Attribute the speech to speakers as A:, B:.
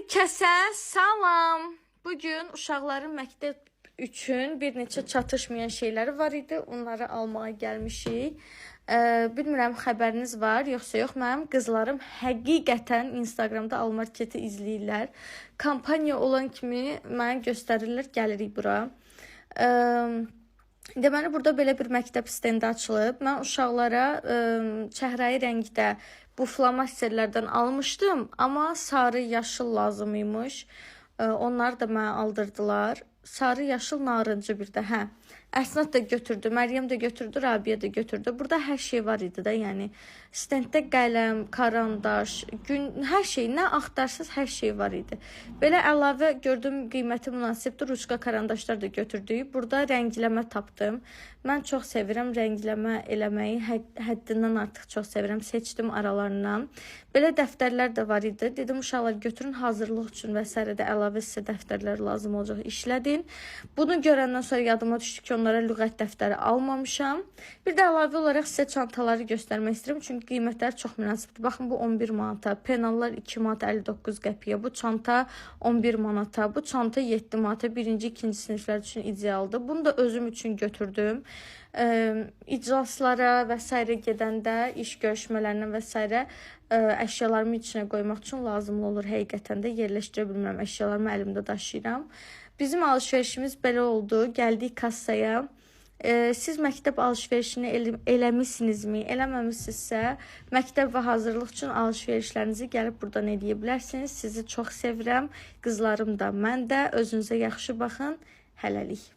A: kəsə salam. Bugün uşaqların məktəb üçün bir neçə çatışmayan şeyləri var idi. Onları almağa gəlmişik. Bilmirəm xəbəriniz var, yoxsa yox. Mənim qızlarım həqiqətən Instagramda Almarketi izləyirlər. Kampaniya olan kimi mənə göstərirlər, gəlirik bura. Deməli, burada belə bir məktəb stendi açılıb. Mən uşaqlara çəhrayı rəngdə bu flomasterlərdən almışdım. Amma sarı, yaşıl lazım imiş. Onları da mənə aldırdılar. Sarı, yaşıl, narıncı bir də. Hə. Əsnat da götürdü, Məryəm də götürdü, Rabiyə də götürdü. Burada hər şey var idi də, yəni stenddə qələm, karandaş, hər şey, nə axtarsınız hər şey var idi. Belə əlavə gördüm, qiyməti münasibdir, ruçka karandaşlar da götürdük. Burada rəngləmə tapdım. Mən çox sevirəm rəngləmə eləməyi, həddindən artıq çox sevirəm, seçdim aralarından. Belə dəftərlər də var idi. Dedim, uşaqlar götürün, hazırlıq üçün və s. də əlavə sizə dəftərlər lazım olacaq, işlədin. Bunu görəndən sonra yadıma düşdü ki, onlara lüğət dəftəri almamışam. Bir də əlavə olaraq sizə çantaları göstərmək istəyirəm. Çünki qiymətləri çox münasibdir. Baxın, bu 11 manata, penallar 2 manat 59 qəpiyə, bu çanta 11 manata, bu çanta 7 manata, birinci, ikinci siniflər üçün idealdır. Bunu da özüm üçün götürdüm. İclaslara və s. gedəndə, iş görüşmələrinə və s. əşyalarımı içinə qoymaq üçün lazımlı olur. Həqiqətən də yerləşdirə bilmirəm, əşyalarımı əlimdə daşıyıram. Bizim alışverişimiz belə oldu. Gəldik kassaya. Siz məktəb alışverişini eləmişsinizmi? Eləməmişsinizsə, məktəb və hazırlıq üçün alışverişlərinizi gəlib buradan edə bilərsiniz. Sizi çox sevirəm. Qızlarım da, mən də. Özünüzə yaxşı baxın. Hələlik.